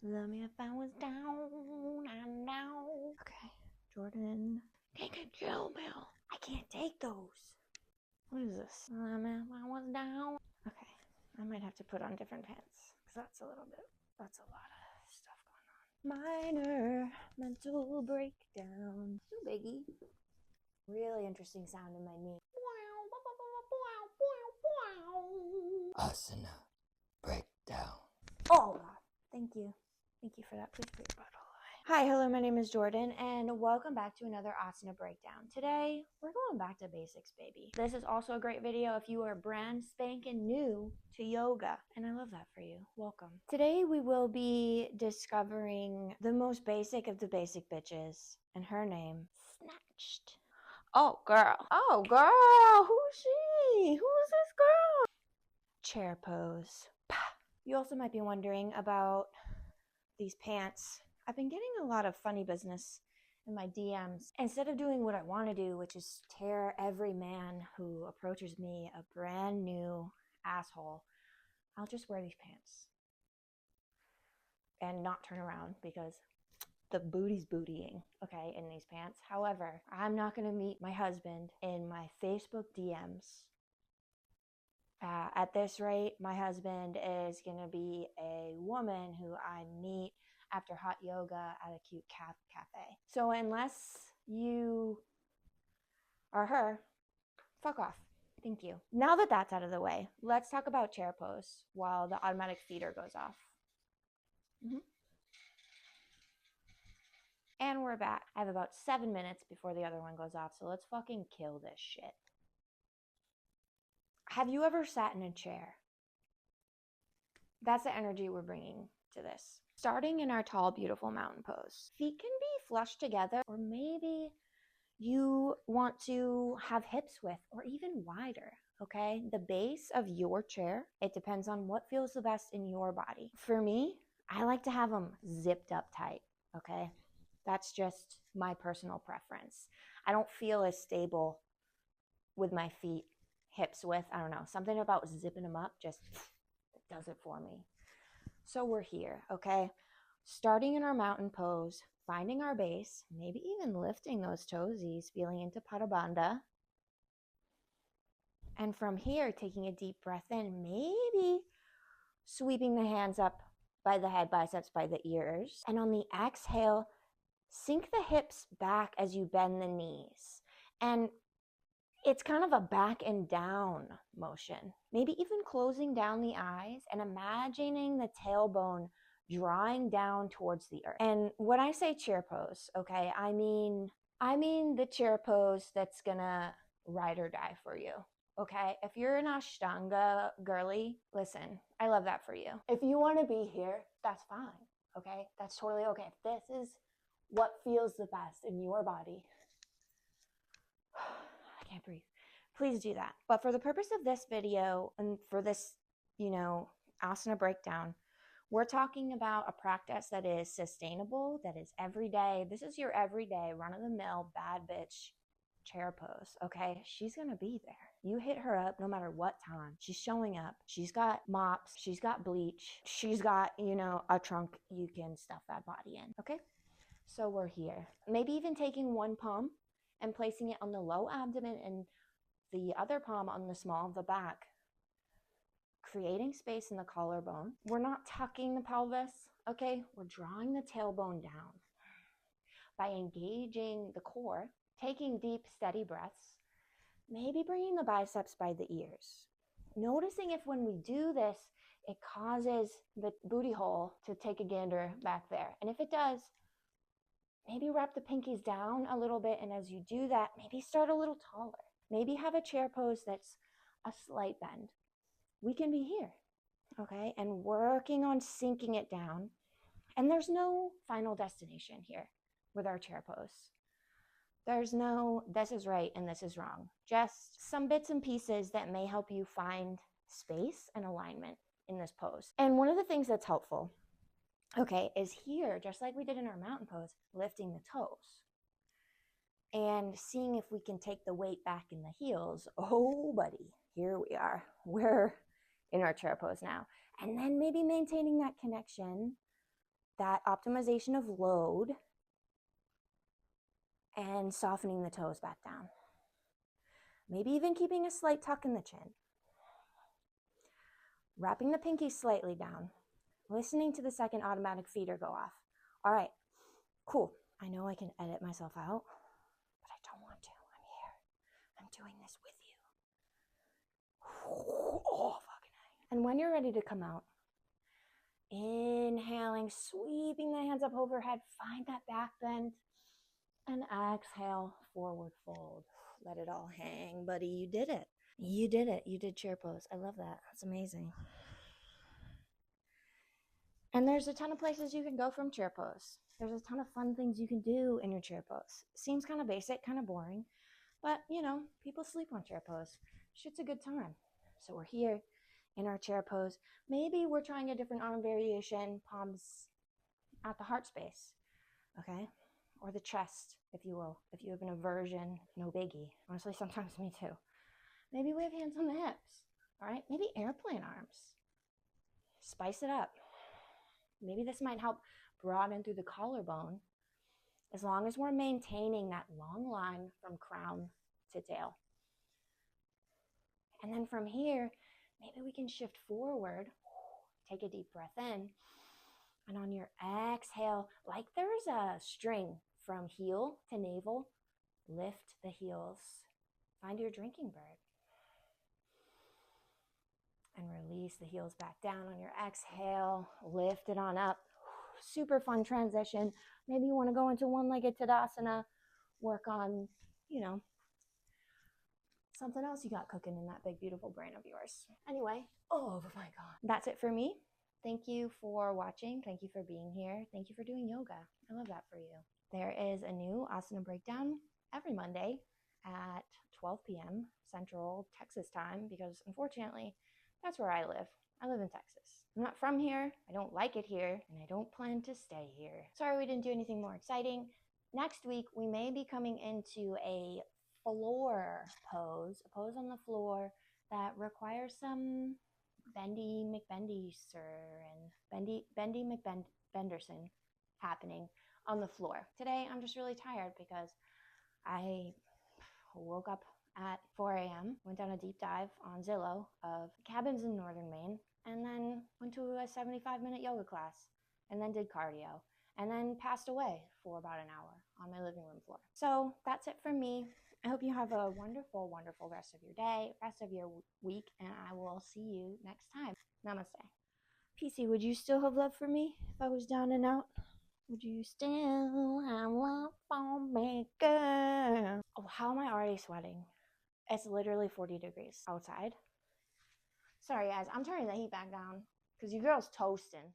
Love me if I was down and out. Okay, Jordan. Take a chill pill. I can't take those. What is this? Love me if I was down. Okay, I might have to put on different pants. Because that's a lot of stuff going on. Minor mental breakdown. No biggie. Really interesting sound in my knee. Asana breakdown. Oh God, thank you. Thank you for that. Please put your bottle away. Hi, hello, my name is Jordan, and welcome back to another Asana breakdown. Today, we're going back to basics, baby. This is also a great video if you are brand spanking new to yoga, and I love that for you. Welcome. Today, we will be discovering the most basic of the basic bitches, and her name, Snatched. Oh, girl. Oh, girl. Who's she? Who's this girl? Chair pose. You also might be wondering about these pants. I've been getting a lot of funny business in my DMs. Instead of doing what I want to do, which is tear every man who approaches me a brand new asshole, I'll just wear these pants and not turn around because the booty's bootying, okay, in these pants. However, I'm not going to meet my husband in my Facebook DMs. At this rate, my husband is going to be a woman who I meet after hot yoga at a cute cafe. So unless you are her, fuck off. Thank you. Now that that's out of the way, let's talk about chair pose while the automatic feeder goes off. And we're back. I have about 7 minutes before the other one goes off, so let's fucking kill this shit. Have you ever sat in a chair? That's the energy we're bringing to this. Starting in our tall, beautiful mountain pose. Feet can be flushed together, or maybe you want to have hips width or even wider, okay? The base of your chair, it depends on what feels the best in your body. For me, I like to have them zipped up tight, okay? That's just my personal preference. I don't feel as stable with my feet hips width. I don't know. Something about zipping them up just does it for me. So we're here, okay? Starting in our mountain pose, finding our base, maybe even lifting those toesies, feeling into Pada Bandha. And from here, taking a deep breath in, maybe sweeping the hands up by the head, biceps by the ears. And on the exhale, sink the hips back as you bend the knees. And it's kind of a back and down motion. Maybe even closing down the eyes and imagining the tailbone drawing down towards the earth. And when I say chair pose, okay, I mean the chair pose that's gonna ride or die for you. Okay, if you're an Ashtanga girly, listen, I love that for you. If you want to be here, that's fine. Okay, that's totally okay. If this is what feels the best in your body, I can't breathe. Please do that. But for the purpose of this video and for this, asana breakdown, we're talking about a practice that is sustainable, that is everyday. This is your everyday, run-of-the-mill, bad bitch chair pose, okay? She's gonna be there. You hit her up no matter what time. She's showing up. She's got mops. She's got bleach. She's got, a trunk you can stuff that body in, okay? So we're here. Maybe even taking one palm and placing it on the low abdomen and the other palm on the small of the back, creating space in the collarbone. We're not tucking the pelvis, okay? We're drawing the tailbone down by engaging the core, taking deep, steady breaths, maybe bringing the biceps by the ears. Noticing if when we do this, it causes the booty hole to take a gander back there. And if it does, maybe wrap the pinkies down a little bit, and as you do that, maybe start a little taller. Maybe have a chair pose that's a slight bend. We can be here, okay? And working on sinking it down. And there's no final destination here with our chair pose. There's no this is right and this is wrong. Just some bits and pieces that may help you find space and alignment in this pose. And one of the things that's helpful, okay, is here, just like we did in our mountain pose, lifting the toes and seeing if we can take the weight back in the heels. Oh, buddy, here we are. We're in our chair pose now. And then maybe maintaining that connection that optimization of load and softening the toes back down. Maybe even keeping a slight tuck in the chin. Wrapping the pinky slightly down. Listening to the second automatic feeder go off. All right, cool. I know I can edit myself out, but I don't want to. I'm here. I'm doing this with you. Oh, fucking A. And when you're ready to come out, inhaling, sweeping the hands up overhead, find that back bend, and exhale, forward fold. Let it all hang, buddy. You did it. You did it. You did chair pose. I love that. That's amazing. And there's a ton of places you can go from chair pose. There's a ton of fun things you can do in your chair pose. Seems kind of basic, kind of boring, but you know, people sleep on chair pose. Shit's a good time. So we're here in our chair pose. Maybe we're trying a different arm variation, palms at the heart space, okay? Or the chest, if you will. If you have an aversion, no biggie. Honestly, sometimes me too. Maybe we have hands on the hips, all right? Maybe airplane arms. Spice it up. Maybe this might help broaden through the collarbone as long as we're maintaining that long line from crown to tail. And then from here, maybe we can shift forward, take a deep breath in, and on your exhale, like there's a string from heel to navel, lift the heels. Find your drinking bird. And release the heels back down on your exhale. Lift it on up. Super fun transition. Maybe you want to go into one-legged Tadasana. Work on, you know, something else you got cooking in that big, beautiful brain of yours. Anyway, oh my God. That's it for me. Thank you for watching. Thank you for being here. Thank you for doing yoga. I love that for you. There is a new Asana breakdown every Monday at 12 p.m. Central Texas time because unfortunately, that's where I live. I live in Texas. I'm not from here. I don't like it here, and I don't plan to stay here. Sorry we didn't do anything more exciting. Next week, we may be coming into a floor pose, a pose on the floor that requires some bendy McBenderson happening on the floor. Today, I'm just really tired because I woke up at 4 a.m., went down a deep dive on Zillow of cabins in northern Maine, and then went to a 75-minute yoga class, and then did cardio, and then passed away for about an hour on my living room floor. So that's it from me. I hope you have a wonderful, wonderful rest of your day, rest of your week, and I will see you next time. Namaste. PC, would you still have love for me if I was down and out? Would you still have love for me, girl? Oh, how am I already sweating? It's literally 40 degrees outside. Sorry, guys. I'm turning the heat back down because your girl's toasting.